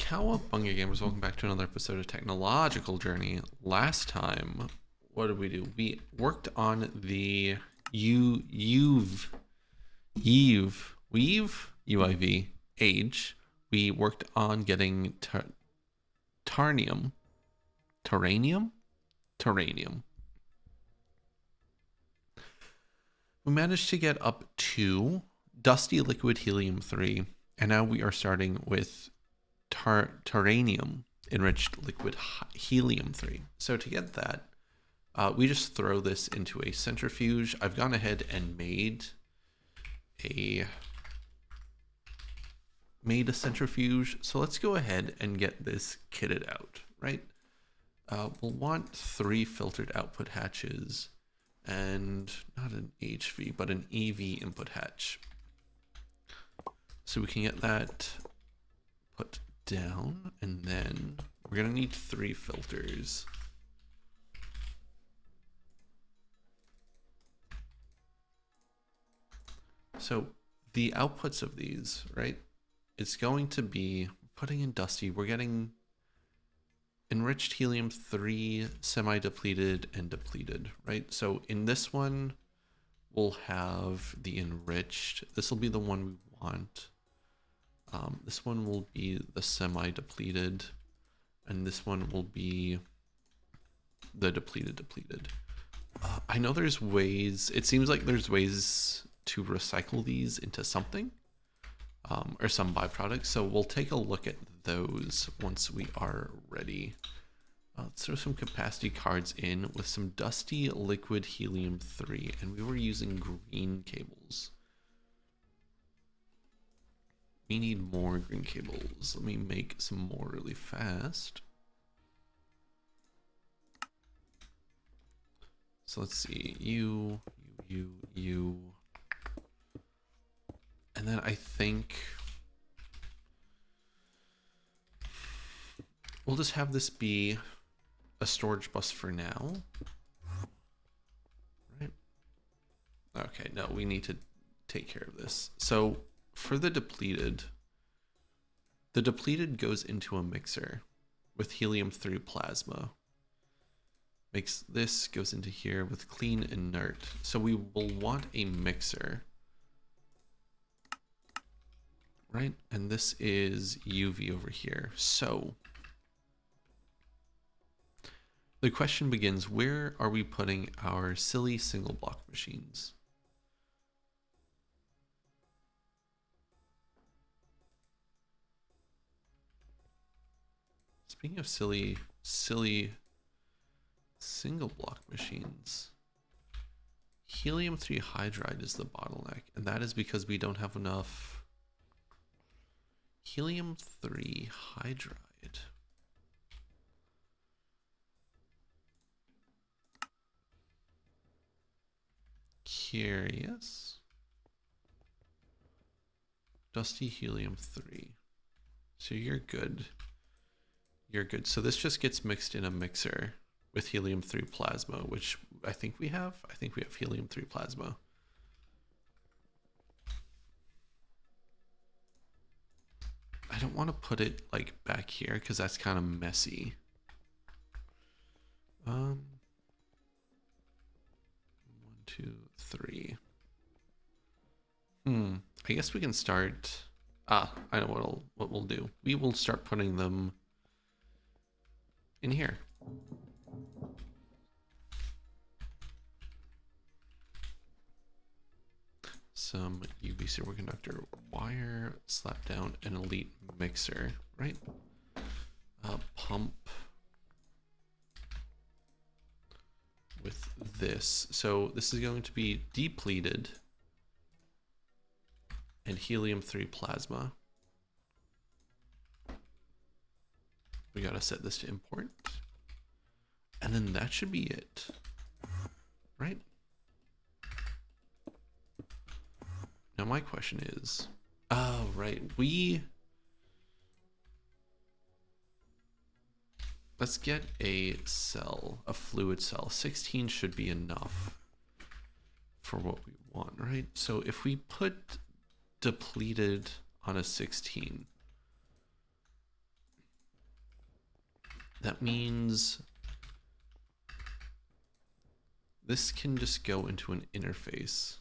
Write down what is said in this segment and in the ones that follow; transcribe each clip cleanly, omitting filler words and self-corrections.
Cowabunga gamers, welcome back to another episode of Technological Journey. Last time, what did we do? We worked on the UIV age. We worked on getting Taranium. We managed to get up to dusty liquid helium-3, and now we are starting with Taranium enriched liquid helium-3. So to get that, we just throw this into a centrifuge. I've gone ahead and made a centrifuge. So let's go ahead and get this kitted out, right? We'll want 3 filtered output hatches and not an HV, but an EV input hatch. So we can get that put down, and then we're gonna need 3 filters. So the outputs of these, right? It's going to be putting in dusty. We're getting enriched helium-3, semi-depleted, and depleted, right? So in this one, we'll have the enriched. This will be the one we want. This one will be the semi-depleted, and this one will be the depleted. I know there's ways, it seems like there's ways to recycle these into something, or some byproducts, so we'll take a look at those once we are ready. Let's throw some capacity cards in with some dusty liquid helium-3, and we were using green cables. We need more green cables. Let me make some more really fast. So let's see, you. And then I think we'll just have this be a storage bus for now. Right? Okay, no, we need to take care of this. So for the depleted goes into a mixer with helium-3 plasma. This goes into here with clean inert. So we will want a mixer, right? And this is UV over here. So the question begins, where are we putting our silly single block machines? Speaking of silly single block machines, helium-3 hydride is the bottleneck, and that is because we don't have enough helium-3 hydride. Curious. Dusty helium-3. So you're good. You're good. So this just gets mixed in a mixer with helium-3 plasma, which I think we have. I think we have helium-3 plasma. I don't want to put it like back here because that's kind of messy. 1, 2, 3. I guess we can start. I know what we'll do. We will start putting them in here. Some UV superconductor wire, slap down an elite mixer, right? Pump with this. So this is going to be depleted and helium-3 plasma. We gotta set this to import. And then that should be it, right? Now my question is, oh, right, let's get a cell, a fluid cell. 16 should be enough for what we want, right? So if we put depleted on a 16, that means this can just go into an interface.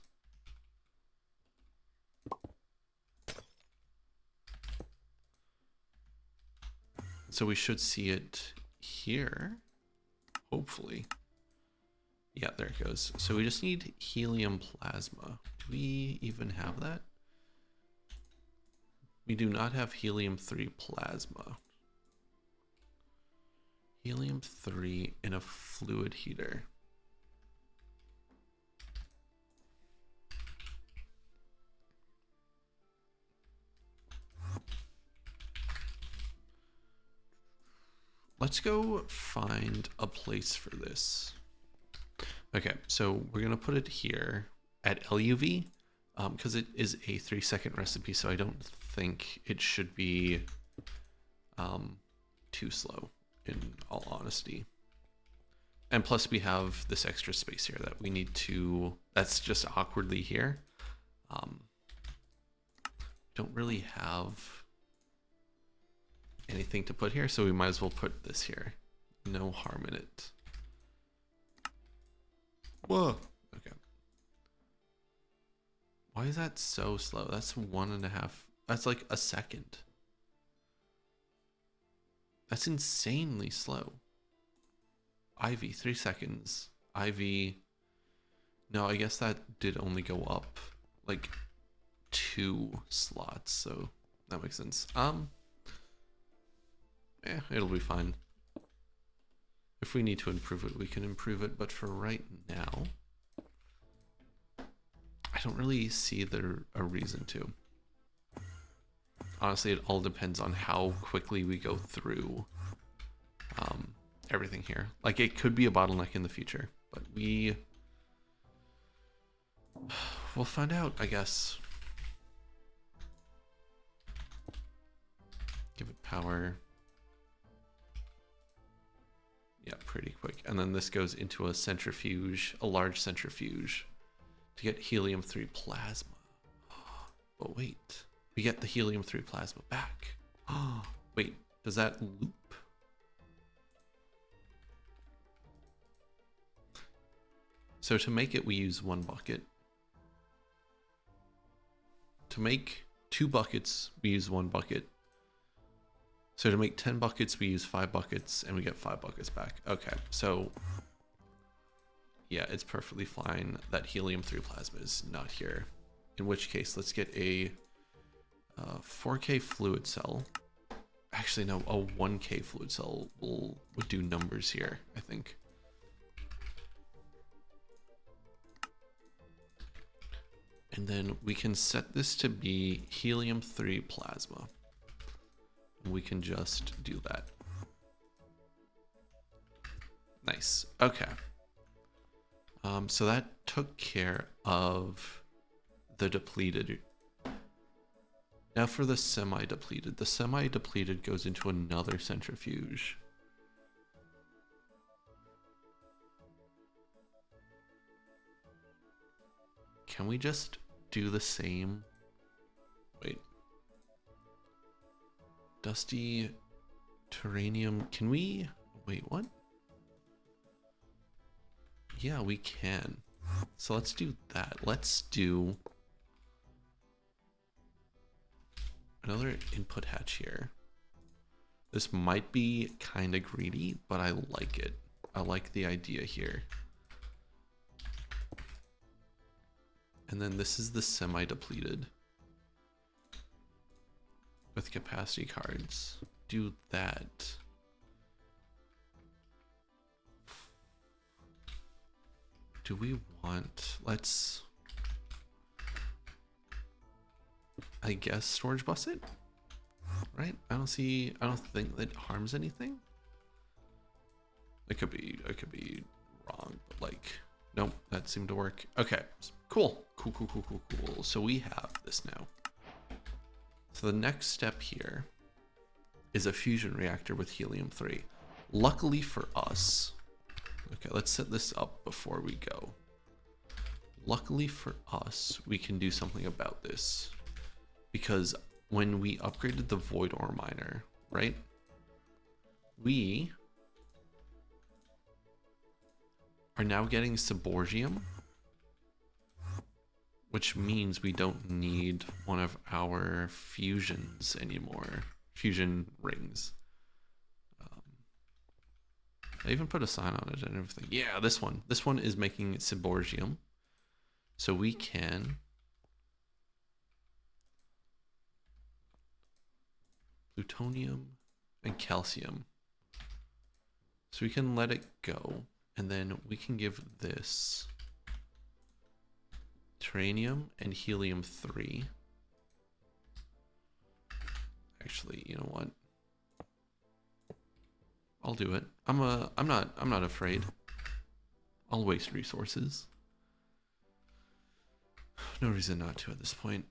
So we should see it here, hopefully. Yeah, there it goes. So we just need helium plasma. Do we even have that? We do not have helium-3 plasma. Helium-3 in a fluid heater. Let's go find a place for this. Okay, so we're gonna put it here at LUV because it is a 3-second recipe, so I don't think it should be too slow, in all honesty. And plus we have this extra space here that we need to, that's just awkwardly here. Don't really have anything to put here, so we might as well put this here. No harm in it. Whoa. Okay. Why is that so slow? That's 1.5. That's like a second. That's insanely slow. IV, 3 seconds. IV. No, I guess that did only go up like 2 slots, so that makes sense. It'll be fine. If we need to improve it, we can improve it, but for right now, I don't really see there a reason to. Honestly, it all depends on how quickly we go through everything here. Like, it could be a bottleneck in the future, but we'll find out, I guess. Give it power. Yeah, pretty quick. And then this goes into a centrifuge, a large centrifuge, to get helium-3 plasma. But wait, we get the helium-3 plasma back. Wait, does that loop? So to make it, we use 1 bucket. To make 2 buckets, we use 1 bucket. So to make 10 buckets, we use 5 buckets, and we get 5 buckets back. Okay, so yeah, it's perfectly fine that helium-3 plasma is not here. In which case, let's get a 4K fluid cell. Actually, no, a 1K fluid cell would do numbers here, I think. And then we can set this to be helium-3 plasma. We can just do that. Nice. Okay. So that took care of the depleted. Now for the semi-depleted. The semi-depleted goes into another centrifuge. Can we just do the same? Wait. Dusty Taranium. Can we? Wait, what? Yeah, we can. So let's do that. Let's do another input hatch here. This might be kind of greedy, but I like it. I like the idea here. And then this is the semi-depleted with capacity cards. Do that. Do we want, let's, I guess, storage bus it, right? I don't think that harms anything. It could be wrong, but like, nope, that seemed to work. Okay, cool. So we have this now. So the next step here is a fusion reactor with helium-3. Luckily for us, okay, let's set this up before we go. Luckily for us, we can do something about this. Because when we upgraded the void ore miner, right? We are now getting seborgium, which means we don't need one of our fusions anymore. Fusion rings. I even put a sign on it and everything. Yeah, this one. This one is making seborgium. So we can plutonium and calcium. So we can let it go. And then we can give this Taranium and Helium 3. Actually, you know what? I'll do it. I'm not afraid. I'll waste resources. No reason not to at this point.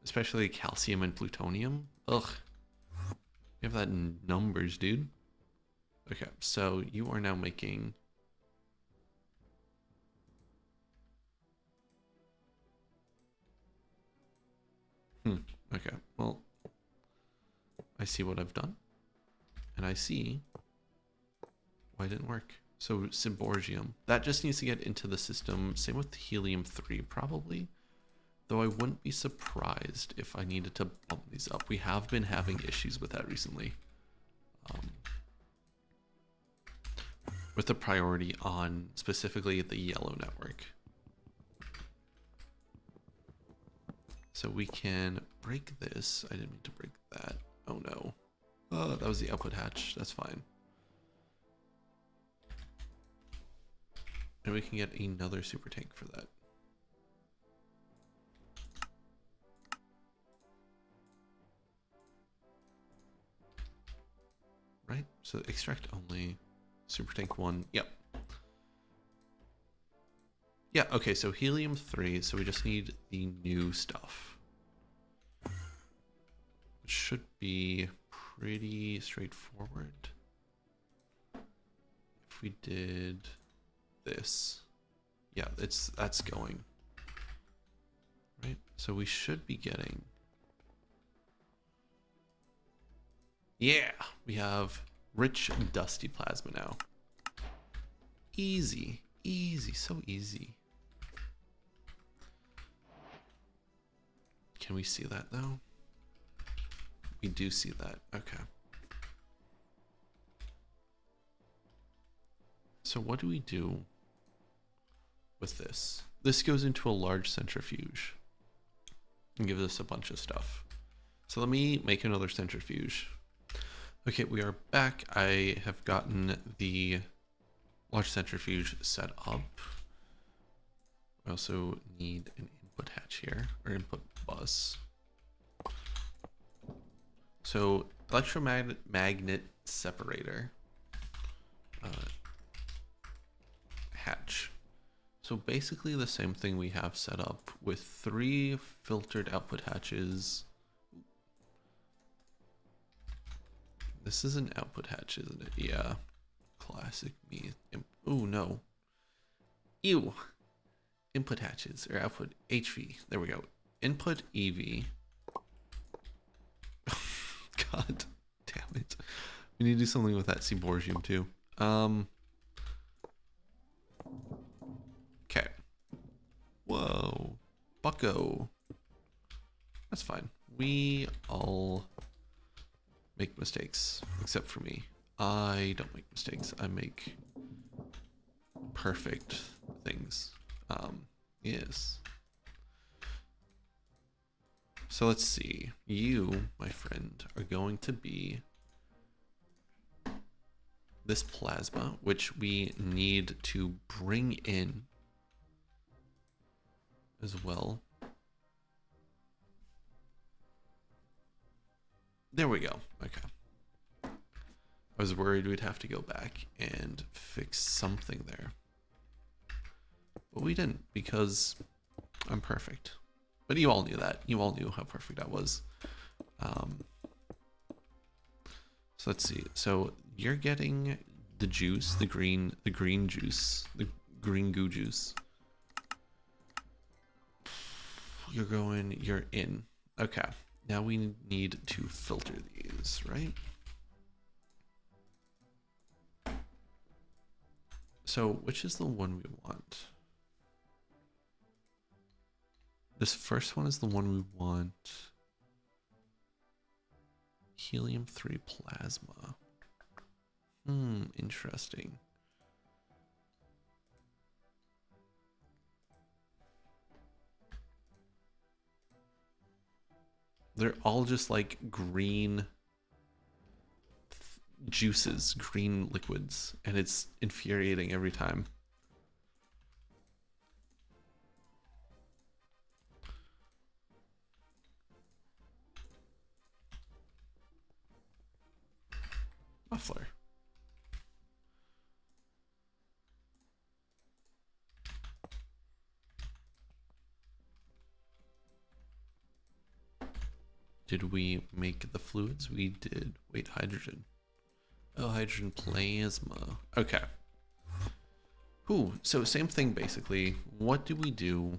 Especially calcium and plutonium. Ugh. You have that in numbers, dude. Okay, so you are now making okay, well, I see what I've done. And I see why it didn't work. So seborgium. That just needs to get into the system. Same with helium 3, probably. Though I wouldn't be surprised if I needed to bump these up. We have been having issues with that recently. With the priority on specifically the yellow network. So we can break this. I didn't mean to break that. Oh no. Oh, that was the output hatch. That's fine. And we can get another super tank for that. Right? So extract only. Super tank 1. Yep. Yeah, okay, so helium 3. So we just need the new stuff. Which should be pretty straightforward. If we did this. Yeah, that's going. Right? So we should be getting. Yeah, we have rich dusty plasma now. Easy, easy, so easy. Can we see that though? We do see that. Okay. So what do we do with this? This goes into a large centrifuge and gives us a bunch of stuff. So let me make another centrifuge. Okay, we are back. I have gotten the large centrifuge set up. I also need an input hatch here, or input bus. So electromagnet separator hatch. So basically the same thing we have set up with 3 filtered output hatches. This is an output hatch, isn't it? Yeah. Classic me. Oh no. Ew. Input hatches or output HV. There we go. Input EV. God damn it. We need to do something with that seborgium too. Okay. Whoa. Bucko. That's fine. We all make mistakes, except for me. I don't make mistakes. I make perfect things. Yes. So let's see. You, my friend, are going to be this plasma, which we need to bring in as well. There we go. Okay. I was worried we'd have to go back and fix something there. But we didn't, because I'm perfect. But you all knew that. You all knew how perfect I was. So let's see. So you're getting the juice, the green juice, the green goo juice. You're in. Okay. Now we need to filter these, right? So which is the one we want? This first one is the one we want. Helium-3 plasma. Interesting. They're all just like green juices, green liquids, and it's infuriating every time. Muffler. Did we make the fluids? We did. Wait, hydrogen. Oh, hydrogen plasma. Okay. Ooh, so same thing basically. What do we do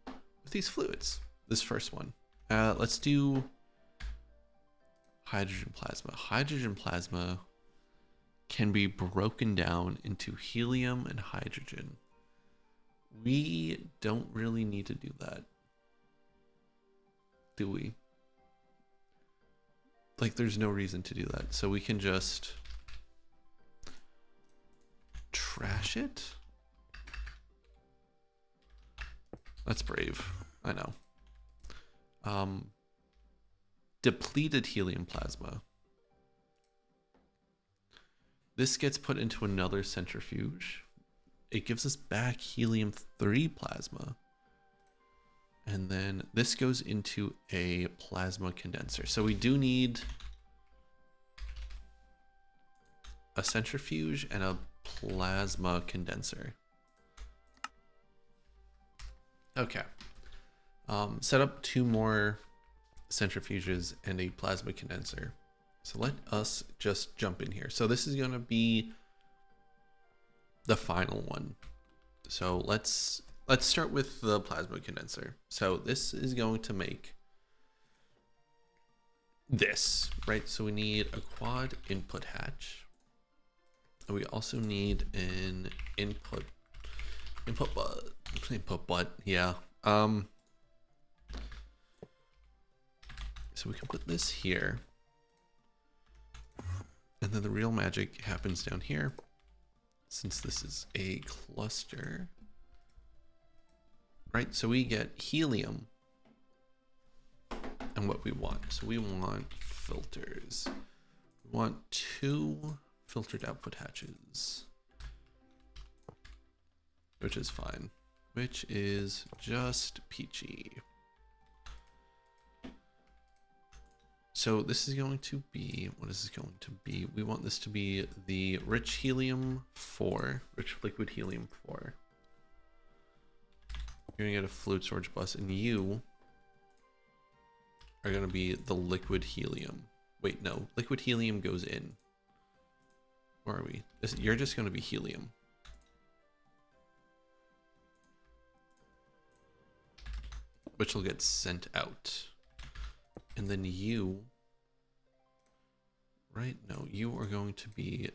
with these fluids? This first one. Let's do hydrogen plasma. Hydrogen plasma can be broken down into helium and hydrogen. We don't really need to do that, do we? Like, there's no reason to do that. So we can just trash it. That's brave. I know. Depleted helium plasma. This gets put into another centrifuge. It gives us back helium-3 plasma. And then this goes into a plasma condenser. So we do need a centrifuge and a plasma condenser. Okay. Set up 2 more centrifuges and a plasma condenser. So let us just jump in here. So this is going to be the final one. So let's start with the plasma condenser. So this is going to make this, right? So we need a quad input hatch. And we also need an input butt, yeah. So we can put this here. And then the real magic happens down here. Since this is a cluster. Right, so we get helium and what we want. So we want filters. We want 2 filtered output hatches, which is fine, which is just peachy. So this is going to be, what is this going to be? We want this to be the rich helium-4, rich liquid helium-4. You're gonna get a fluid storage bus, and you are gonna be the liquid helium. Wait, no, liquid helium goes in. Where are we? You're just gonna be helium. Which will get sent out. And then you, right? No, you are going to be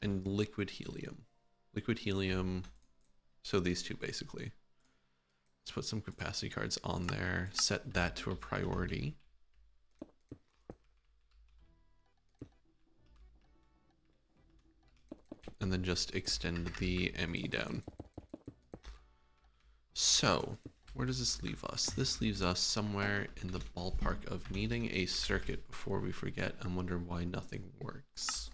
in liquid helium. Liquid helium. So these 2 basically. Let's put some capacity cards on there. Set that to a priority. And then just extend the ME down. So, where does this leave us? This leaves us somewhere in the ballpark of needing a circuit before we forget and wonder why nothing works.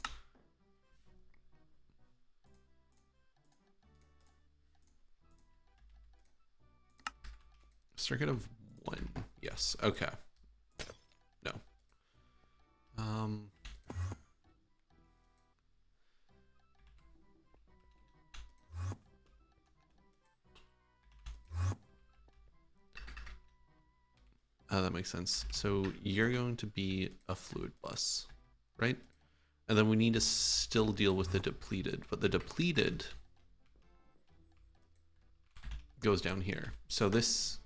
Circuit of 1. Yes. Okay. No. That makes sense. So you're going to be a fluid bus, right? And then we need to still deal with the depleted, but the depleted goes down here. So this,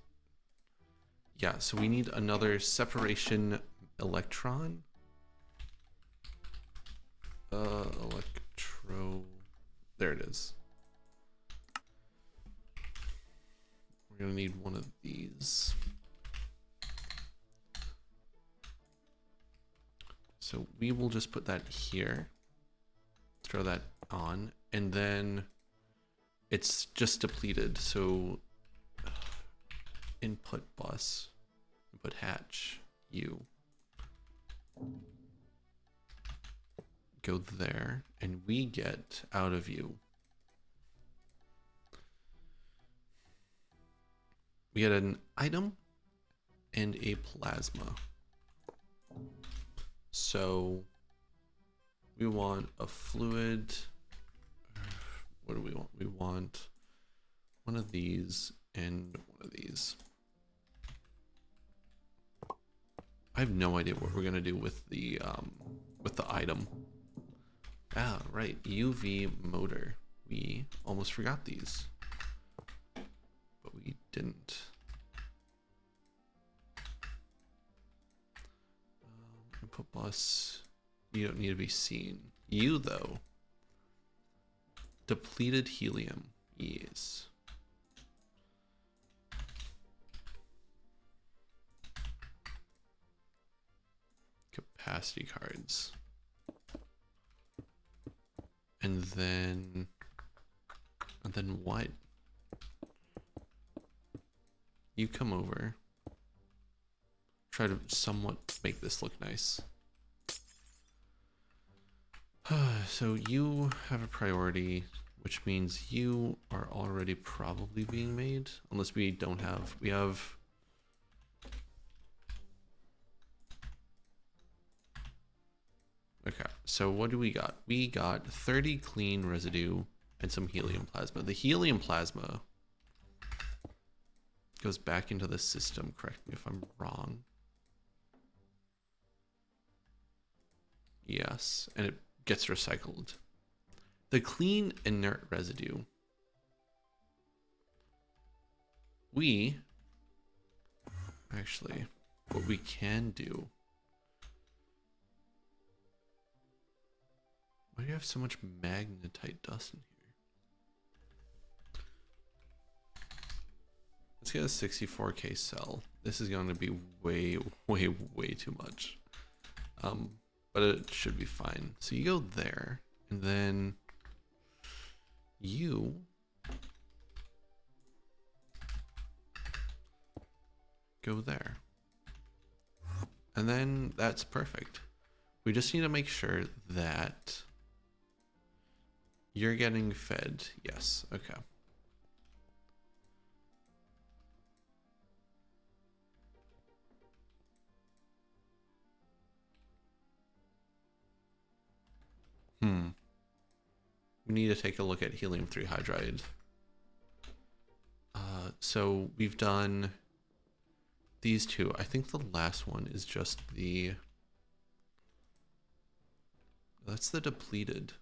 yeah, so we need another separation electron. Electro. There it is. We're gonna need one of these. So we will just put that here. Throw that on, and then it's just depleted. So input bus, input hatch, U. Go there, and we get out of U. We get an item and a plasma. So we want a fluid. What do we want? We want one of these and one of these. I have no idea what we're gonna do with the item. Ah, right, UV motor. We almost forgot these, but we didn't. Input bus. You don't need to be seen. You though. Depleted helium. Yes. Capacity cards. And then what? You come over. Try to somewhat make this look nice. So you have a priority, which means you are already probably being made, unless we don't have, we have. Okay, so what do we got? We got 30 clean residue and some helium plasma. The helium plasma goes back into the system, correct me if I'm wrong. Yes, and it gets recycled. The clean inert residue. We actually, what we can do. Why do you have so much magnetite dust in here? Let's get a 64K cell. This is going to be way, way, way too much. But it should be fine. So you go there, and then you go there. And then that's perfect. We just need to make sure that you're getting fed. Yes, okay. We need to take a look at helium-3 hydride. So we've done these two. I think the last one is just the... That's the depleted.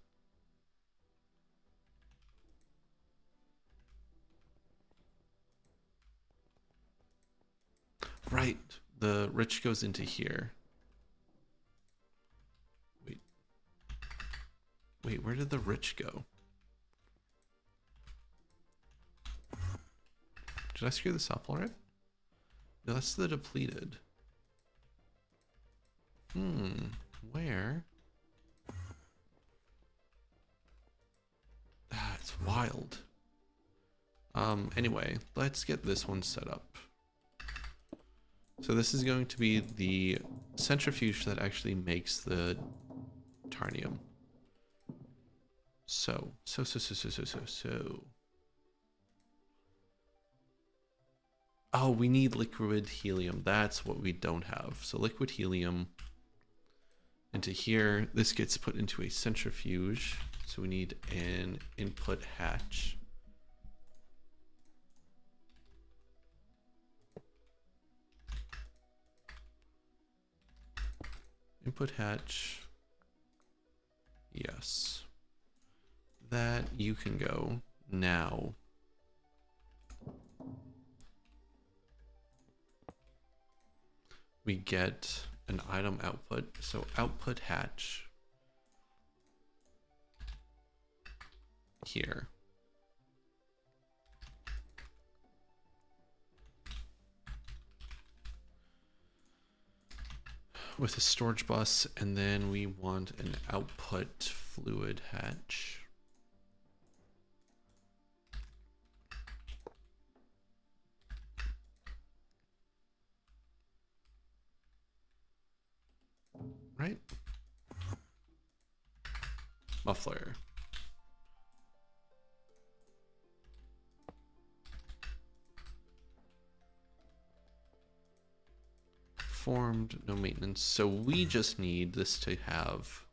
Right, the rich goes into here. Wait, where did the rich go? Did I screw this up already? No, that's the depleted. Where? That's wild. Anyway, let's get this one set up. So this is going to be the centrifuge that actually makes the Taranium. So. Oh, we need liquid helium. That's what we don't have. So liquid helium into here. This gets put into a centrifuge. So we need an input hatch. Input hatch. Yes. That you can go now. We get an item output. So output hatch. here. With a storage bus, and then we want an output fluid hatch. Right? Muffler. Formed, no maintenance. So we just need this to have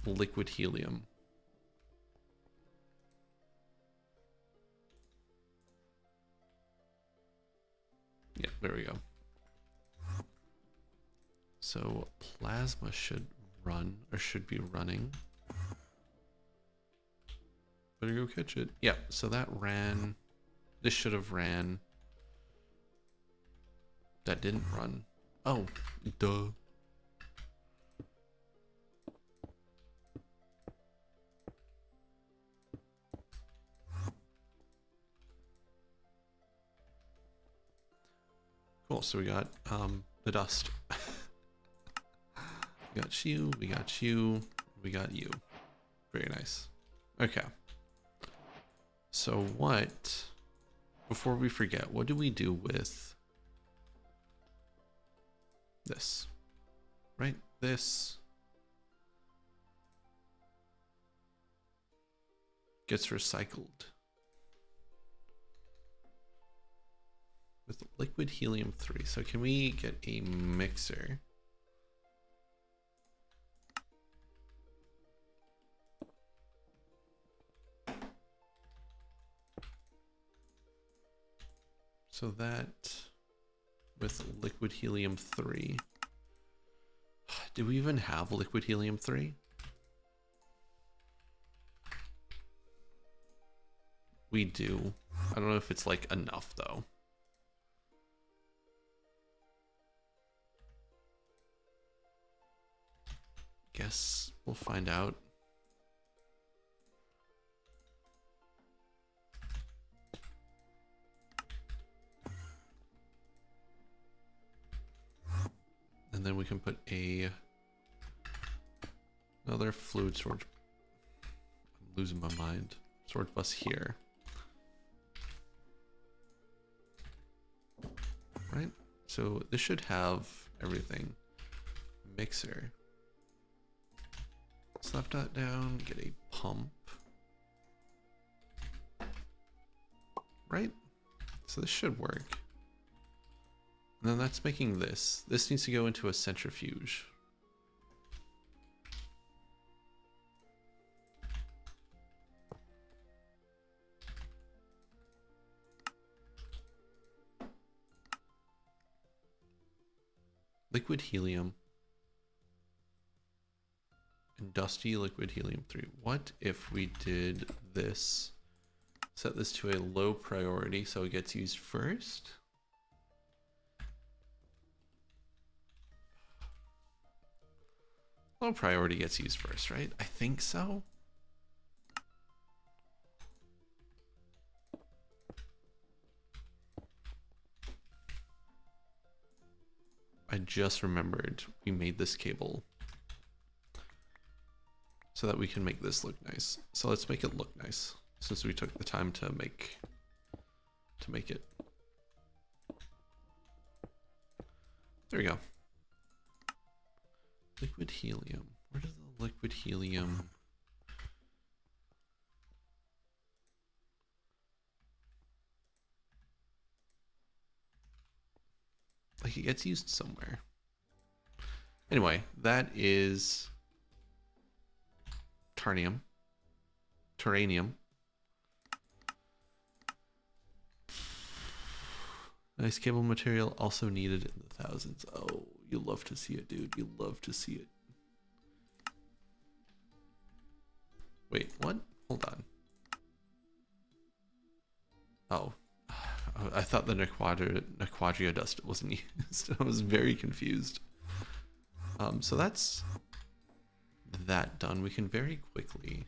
liquid helium. Yeah, there we go. So plasma should run, or should be running. Better go catch it. Yeah, so that ran. This should have ran. That didn't run. Oh, duh. Cool, so we got the dust. We got you, we got you, we got you. Very nice. Okay. So what, before we forget, what do we do with this? Right? This gets recycled with liquid helium-3. So can we get a mixer? So that with liquid helium-3. Do we even have liquid helium-3? We do. I don't know if it's like enough though. Guess we'll find out. And then we can put another fluid storage. I'm losing my mind. Storage bus here. Right? So this should have everything. Mixer. Slap that down, get a pump. Right? So this should work. And then that's making this. This needs to go into a centrifuge. Liquid helium. And dusty liquid helium-3. What if we did this? Set this to a low priority so it gets used first. Low priority gets used first, right? I think so. I just remembered we made this cable so that we can make this look nice. So let's make it look nice since we took the time to make it. There we go. Liquid helium. Where does the liquid helium? Like it gets used somewhere. Anyway, that is Taranium. Nice cable material, also needed in the thousands. Oh, you love to see it, dude. You love to see it. Wait, what? Hold on. Oh, I thought the Nequadria dust wasn't used. I was very confused. So that's that done. We can very quickly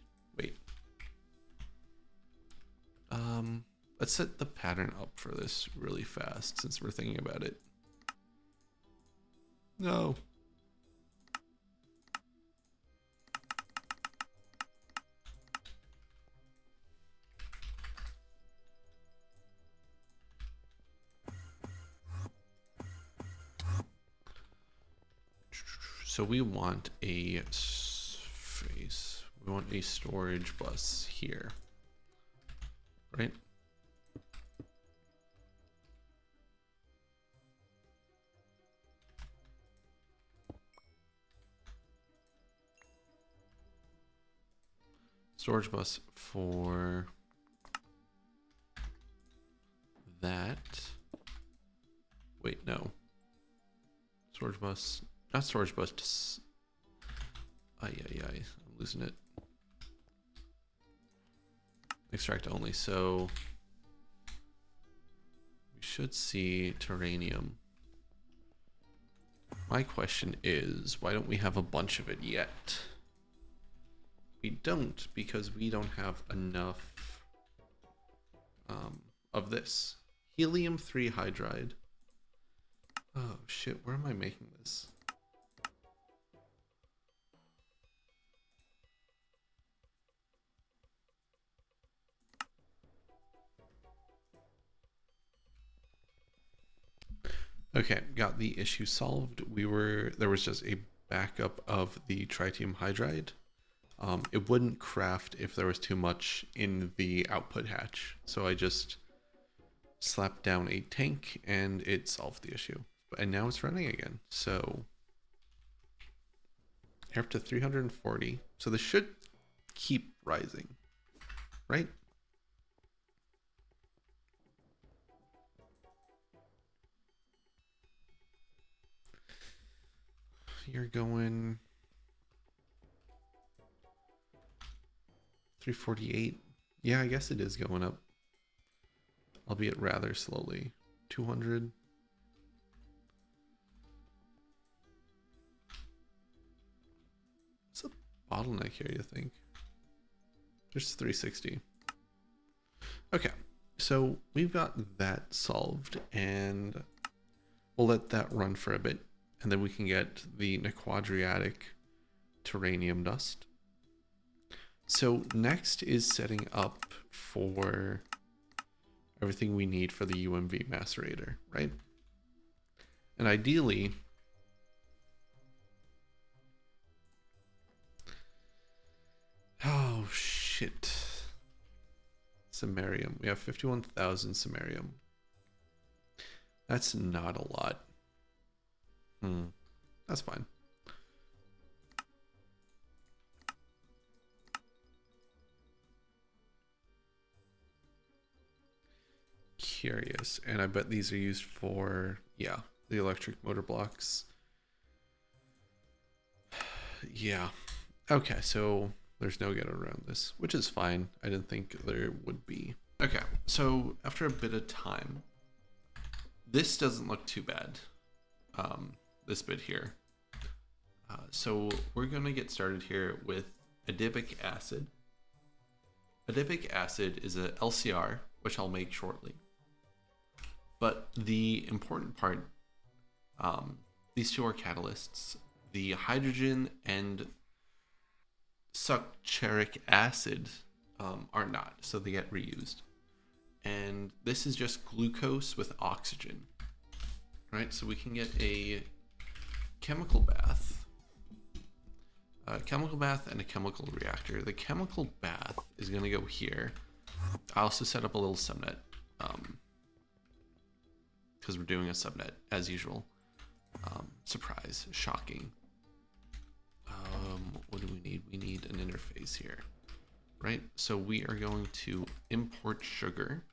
Let's set the pattern up for this really fast since we're thinking about it. No. So we want a face. We want a storage bus here, right? Storage bus for that. Wait, no. Storage bus, not storage bus. I'm losing it. Extract only. So we should see Taranium. My question is, why don't we have a bunch of it yet? We don't, because we don't have enough of this. Helium 3 hydride. Oh shit, where am I making this? Okay, got the issue solved. There was just a backup of the tritium hydride. It wouldn't craft if there was too much in the output hatch. So I just slapped down a tank and it solved the issue. And now it's running again. So you're up to 340. So this should keep rising, right? You're going 348. Yeah, I guess it is going up, albeit rather slowly. 200. What's a bottleneck here, you think? Just 360. Okay, so we've got that solved, and we'll let that run for a bit, and then we can get the Nequadriatic Taranium dust. So next is setting up for everything we need for the UMV Macerator, right? And ideally, oh shit, samarium. We have 51,000 samarium. That's not a lot. That's fine. Curious, and I bet these are used for, yeah, the electric motor blocks. Yeah. Okay, so there's no get around this, which is fine. I didn't think there would be. Okay, so after a bit of time, this doesn't look too bad. This bit here. So we're gonna get started here with Adipic Acid. Adipic Acid is a LCR, which I'll make shortly. But the important part, these two are catalysts. The hydrogen and succeric acid are not, so they get reused. And this is just glucose with oxygen, right? So we can get a chemical bath. A chemical bath and a chemical reactor. The chemical bath is going to go here. I also set up a little subnet because we're doing a subnet as usual. Surprise, shocking. What do we need? We need an interface here, right? So we are going to import sugar.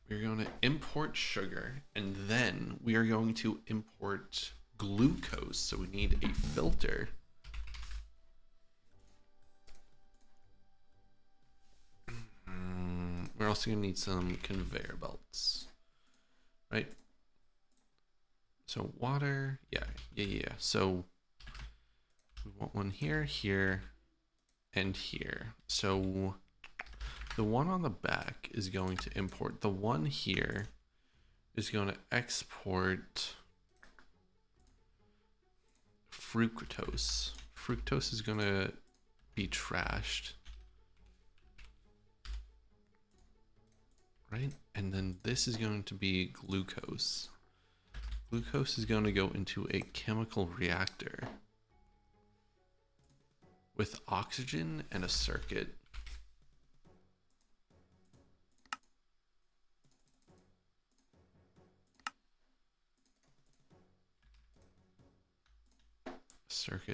We're going to import sugar, and then we are going to import glucose. So we need a filter. We're also going to need some conveyor belts, right? So water, yeah. So we want one here, here, and here. So the one on the back is going to import. The one here is going to export fructose. Fructose is going to be trashed. Right? And then this is going to be glucose. Glucose is going to go into a chemical reactor with oxygen and a circuit.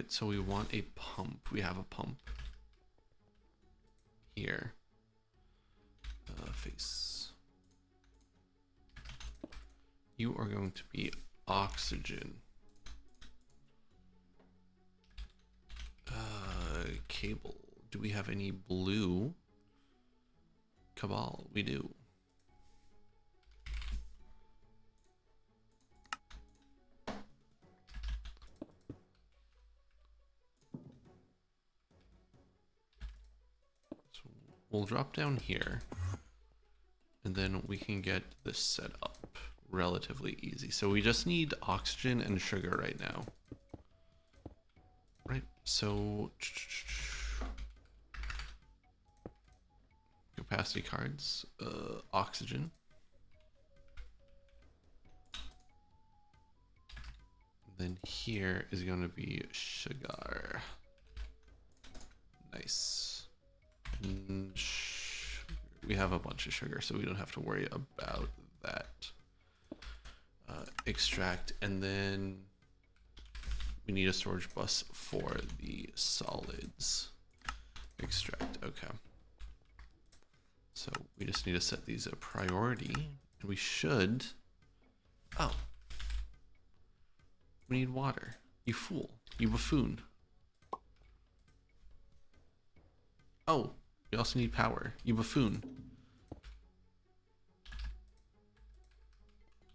So we want a pump. We have a pump here. Face. You are going to be oxygen. Cable. Do we have any blue? Cabal, we do. So we'll drop down here, and then we can get this set up relatively easy. So we just need oxygen and sugar right now. Right, so capacity cards, oxygen. Then here is going to be sugar. Nice. And we have a bunch of sugar, so we don't have to worry about that. Extract, and then we need a storage bus for the solids. Extract, okay. So we just need to set these a priority, and we should, oh, we need water. You fool, you buffoon. Oh, we also need power, you buffoon.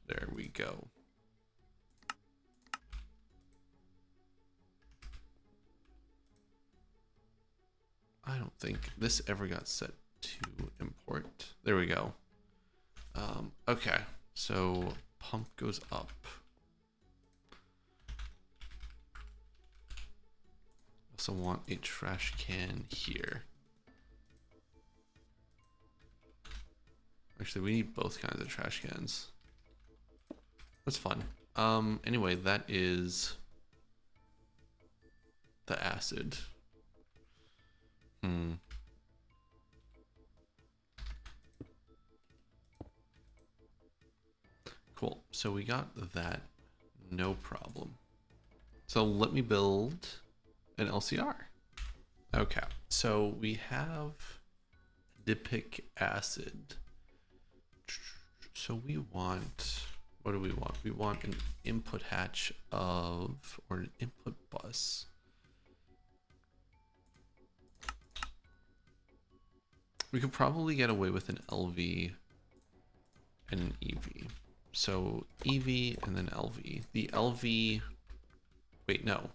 There we go. I don't think this ever got set to import. There we go. Okay, so pump goes up. Also want a trash can here. Actually, we need both kinds of trash cans. That's fun. Anyway, that is the acid. Cool. So we got that, no problem. So let me build an LCR. Okay. So we have Adipic Acid. So we want, what do we want? We want an input hatch of, or an input bus. We could probably get away with an LV and an EV. So EV and then LV. The LV, wait, no.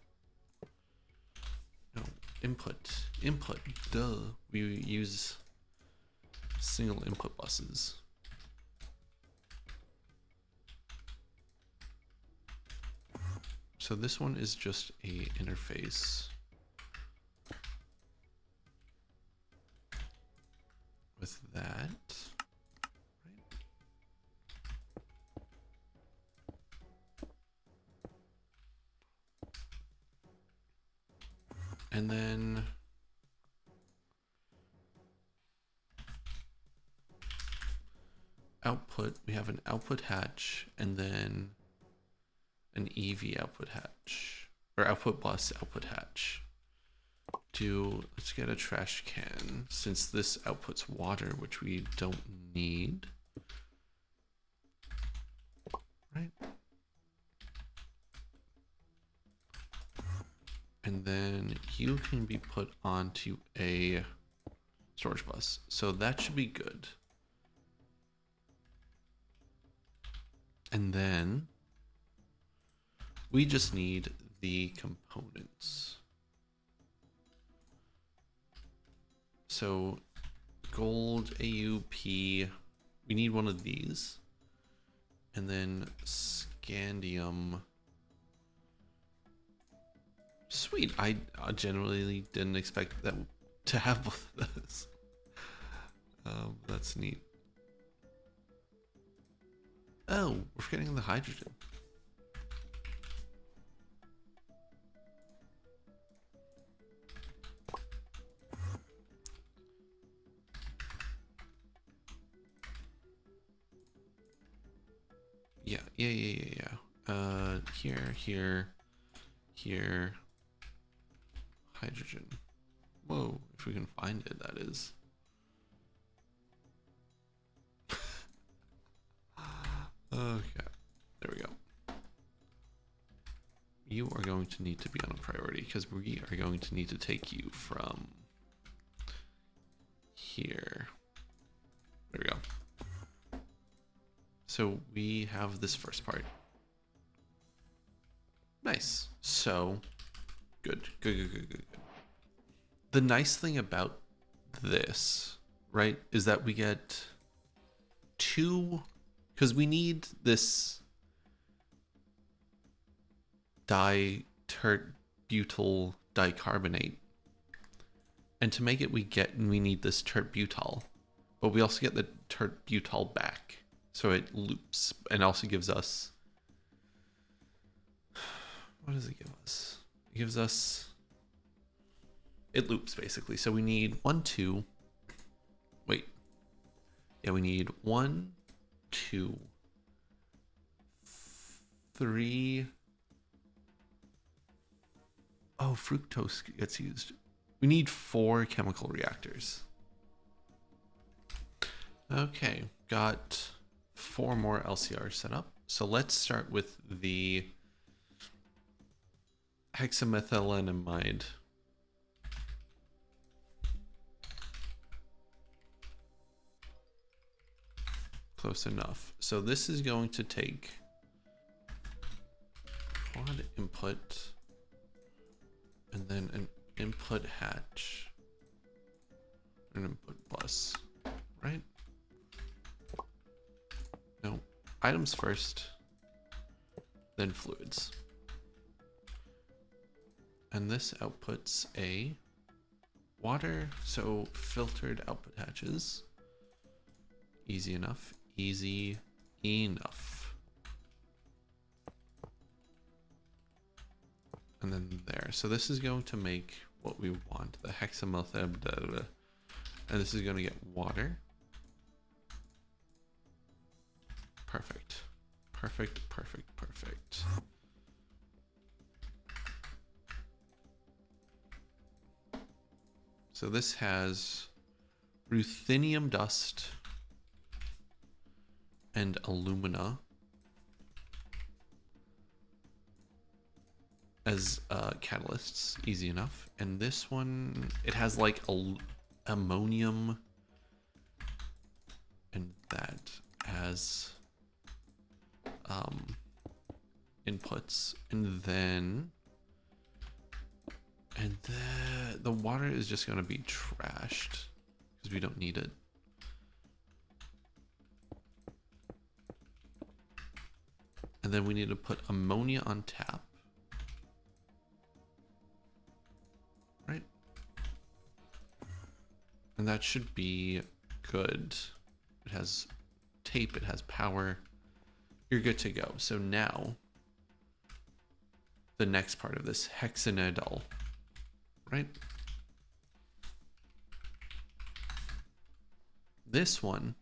No, input, duh. We use single input buses. So this one is just a interface with that. And then output, we have an output hatch and then an EV output hatch, or output bus output hatch. Let's get a trash can, since this outputs water, which we don't need. Right? And then you can be put onto a storage bus. So that should be good. And then we just need the components. So gold, AUP, we need one of these. And then scandium. Sweet. I generally didn't expect that to have both of those. That's neat. Oh, we're forgetting the hydrogen. Yeah. Here. Hydrogen. Whoa, if we can find it, that is. Okay, there we go. You are going to need to be on a priority because we are going to need to take you from here. There we go. So we have this first part. Nice. So good. The nice thing about this, right, is that we get two, because we need this ditert-butyl dicarbonate, and to make it we need this tert-butyl, but we also get the tert-butyl back, so it loops and also gives us, what does it give us? It gives us, it loops basically. So we need 1, 2, wait, yeah, we need 1, 2, 3. Oh, fructose gets used. We need 4 chemical reactors. Okay, got 4 more LCRs set up. So let's start with the hexamethylenediamine. Close enough. So this is going to take quad input and then an input hatch, an input plus, right? No, items first, then fluids. And this outputs a water, so filtered output hatches. Easy enough, easy enough. And then there. So this is going to make what we want, the hexamethylenediamine. And this is going to get water. Perfect. Perfect, perfect, perfect. So this has ruthenium dust and alumina as catalysts, easy enough. And this one, it has like ammonium, and that has inputs, and then the water is just going to be trashed because we don't need it. And then we need to put ammonia on tap. Right? And that should be good. It has tape, it has power. You're good to go. So now, the next part of this, hexamethylenediamine, right? This one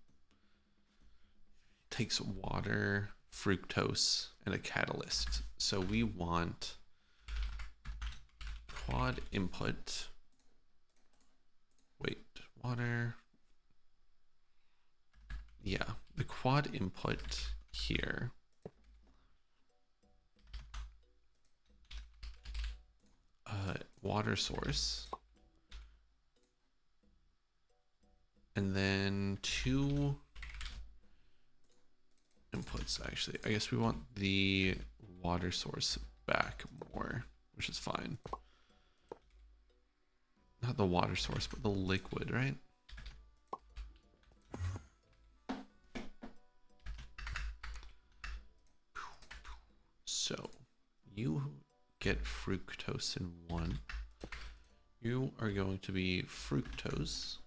takes water, fructose, and a catalyst. So we want quad input. Wait, water. Yeah, the quad input here. Water source. And then 2 inputs, actually. I guess we want the water source back more, which is fine. not the water source, but the liquid, right? So you get fructose in one. You are going to be fructose.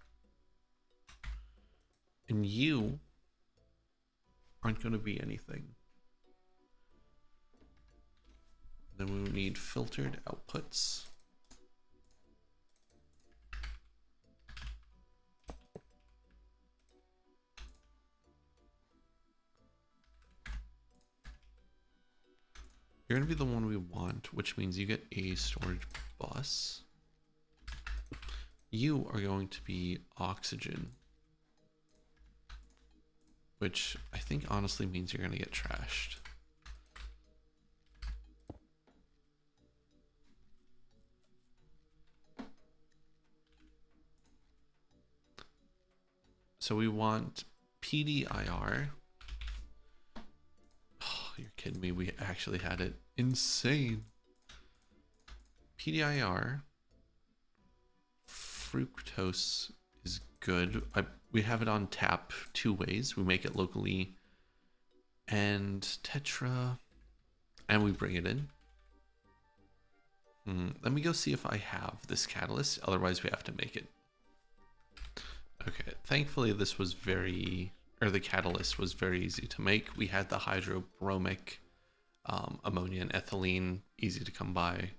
And you aren't going to be anything. Then we would need filtered outputs. You're going to be the one we want, which means you get a storage bus. You are going to be oxygen, which I think honestly means you're going to get trashed. So we want PDIR. Oh, you're kidding me. We actually had it. Insane. PDIR. Fructose is good. We have it on tap 2 ways. We make it locally and tetra, and we bring it in. Let me go see if I have this catalyst. Otherwise, we have to make it. Okay, thankfully this was the catalyst was very easy to make. We had the hydrobromic ammonia and ethylene easy to come by.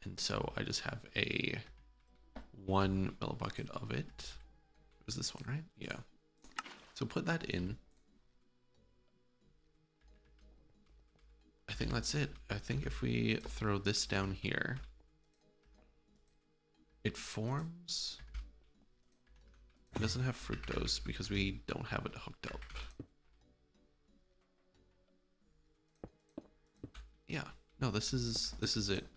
And so I just have a 1 millibucket of it. It was this one, right? Yeah. So put that in. I think that's it. I think if we throw this down here, it forms. It doesn't have fructose because we don't have it hooked up. Yeah, no, this is it.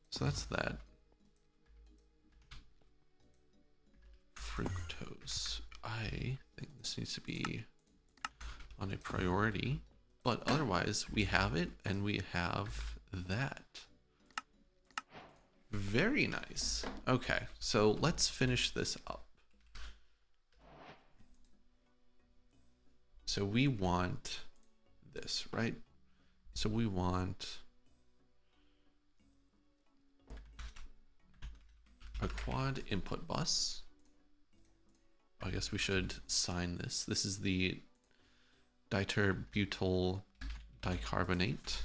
So that's that. Fructose. I think this needs to be on a priority, but otherwise we have it and we have that. Very nice. Okay, so let's finish this up. So we want this, right? So we want a quad input bus. I guess we should sign this. This is the diterbutyl dicarbonate.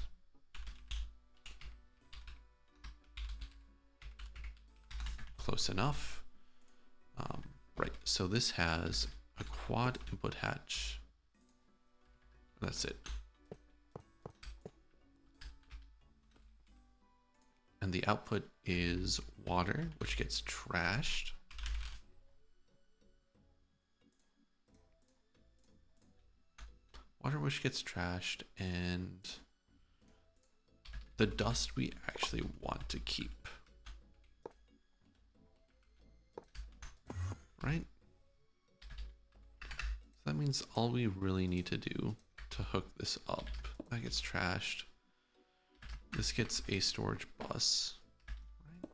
Close enough. Right, so this has a quad input hatch. That's it. And the output is water, which gets trashed. Water which gets trashed, and the dust we actually want to keep. Right? So that means all we really need to do to hook this up, that gets trashed. This gets a storage bus. Right?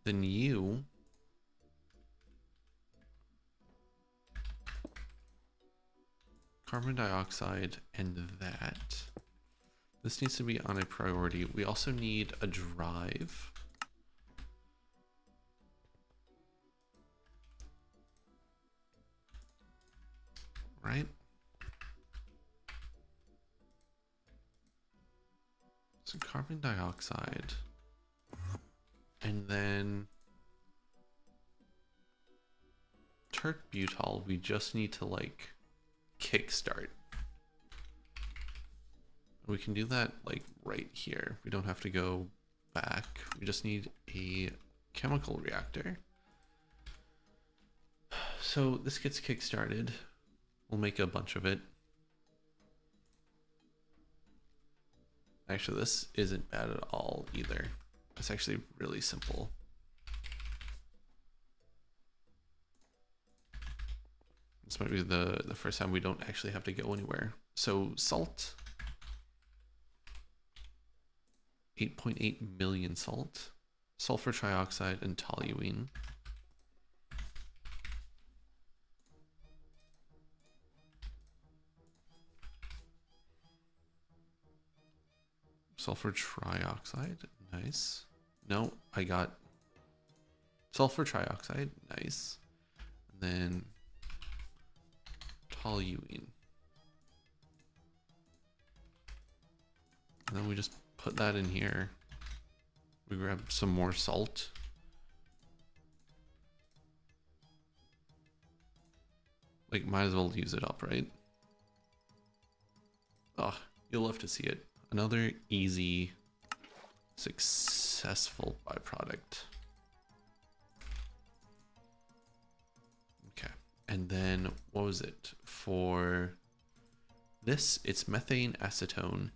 Then you carbon dioxide and that. This needs to be on a priority. We also need a drive. Right? So carbon dioxide. And then tert-butyl, we just need to like kickstart. We can do that like right here. We don't have to go back. We just need a chemical reactor. So this gets kickstarted. We'll make a bunch of it. Actually, this isn't bad at all either. It's actually really simple. This might be the first time we don't actually have to go anywhere. So salt, 8.8 million salt. sulfur trioxide, and toluene. Sulfur trioxide, nice. No, I got sulfur trioxide, nice. And then toluene. And then we just put that in here. We grab some more salt. Like, might as well use it up, right? Oh, you'll love to see it. Another easy, successful byproduct. Okay, and then what was it? For this, it's methane acetone.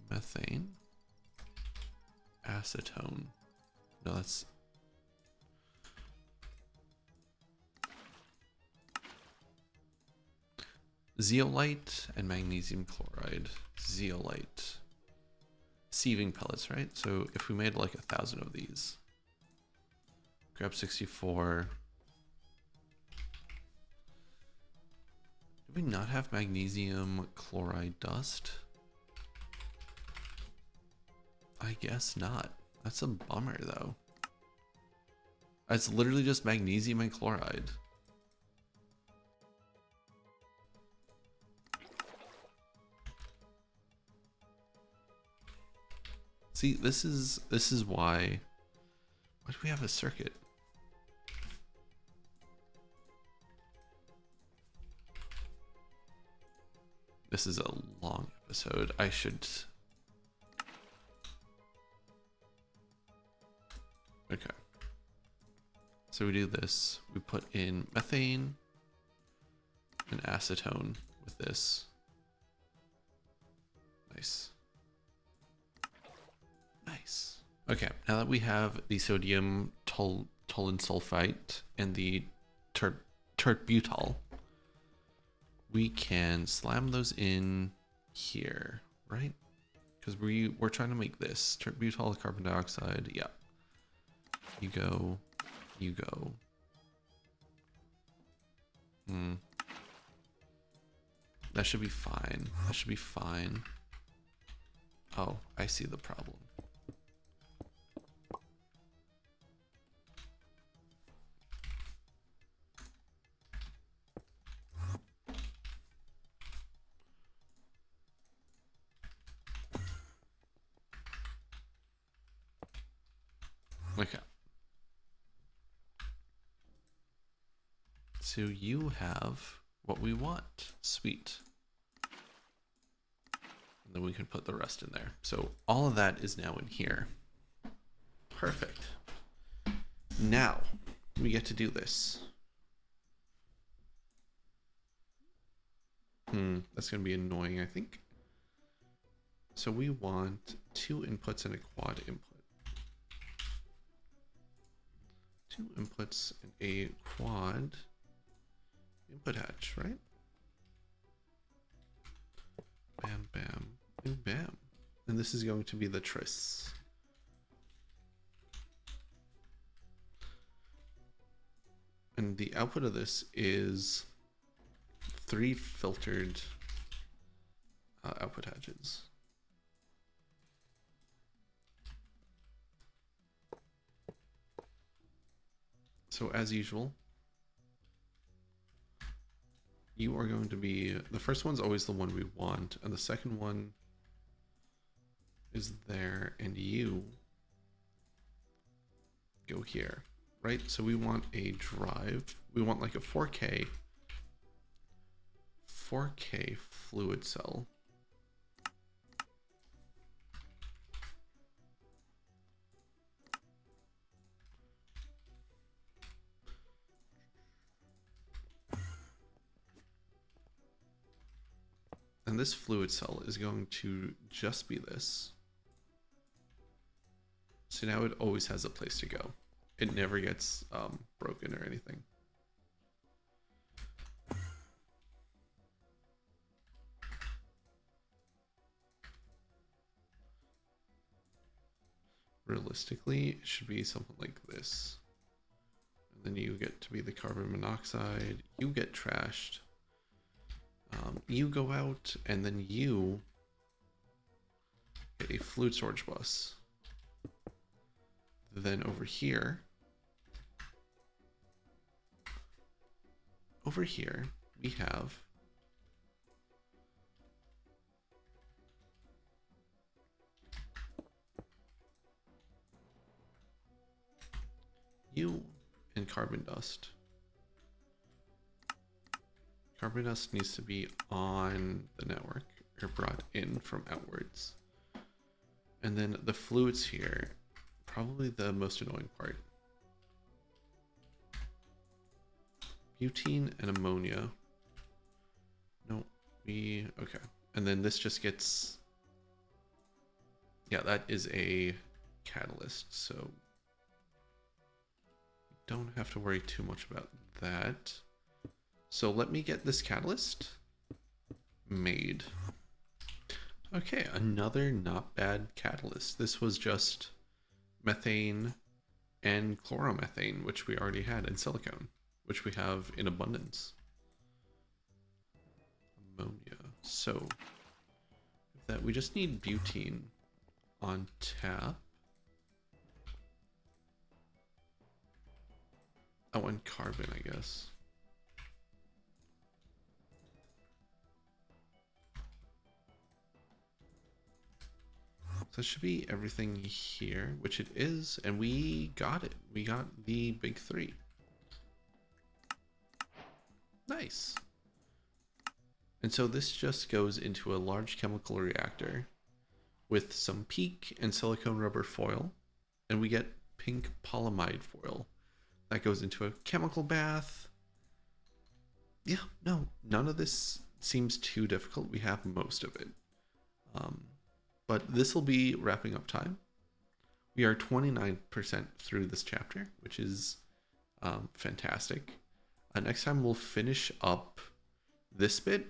Methane acetone. No, that's zeolite and magnesium chloride. Zeolite. Sieving pellets, right? So if we made like 1,000 of these, grab 64. Do we not have magnesium chloride dust? I guess not. That's a bummer though. It's literally just magnesium and chloride. See, this is why do we have a circuit? This is a long episode. I should. Okay. So we do this. We put in methane and acetone with this. Nice. Nice. Okay, now that we have the sodium toluene sulfite and the tert-butyl, we can slam those in here, right? Because we're trying to make this tert-butyl carbon dioxide. Yeah. You go. You go. That should be fine. That should be fine. Oh, I see the problem. Okay. So you have what we want. Sweet. And then we can put the rest in there. So all of that is now in here. Perfect. Now we get to do this. That's going to be annoying, I think. So we want 2 inputs and a quad input. 2 inputs and a quad input hatch, right? Bam, bam, and bam. And this is going to be the tris. And the output of this is 3 filtered output hatches. So as usual, you are going to be, the first one's always the one we want, and the second one is there, and you go here, right? So we want a drive, we want like a 4K fluid cell. And this fluid cell is going to just be this. So now it always has a place to go. It never gets broken or anything. realistically, it should be something like this. And then you get to be the carbon monoxide. You get trashed. You go out, and then you get a fluid storage bus. Then over here, we have you and carbon dust. Carbon dust needs to be on the network or brought in from outwards. And then the fluids here, probably the most annoying part. Butene and ammonia. No, okay. And then this just gets, yeah, that is a catalyst. So don't have to worry too much about that. So let me get this catalyst made. Okay, another not bad catalyst. This was just methane and chloromethane, which we already had, and silicone, which we have in abundance. Ammonia. So that we just need butene on tap. Oh, and carbon, I guess. So that should be everything here, which it is, and we got it. We got the big three. Nice. And so this just goes into a large chemical reactor with some PEEK and silicone rubber foil, and we get pink polyamide foil. That goes into a chemical bath. Yeah, no, none of this seems too difficult. We have most of it. But this will be wrapping up time. We are 29% through this chapter, which is fantastic. Next time we'll finish up this bit.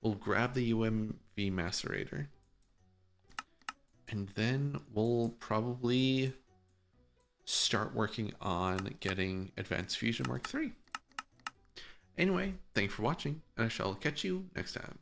We'll grab the UMV Macerator. And then we'll probably start working on getting Advanced Fusion Mark III. Anyway, thanks for watching, and I shall catch you next time.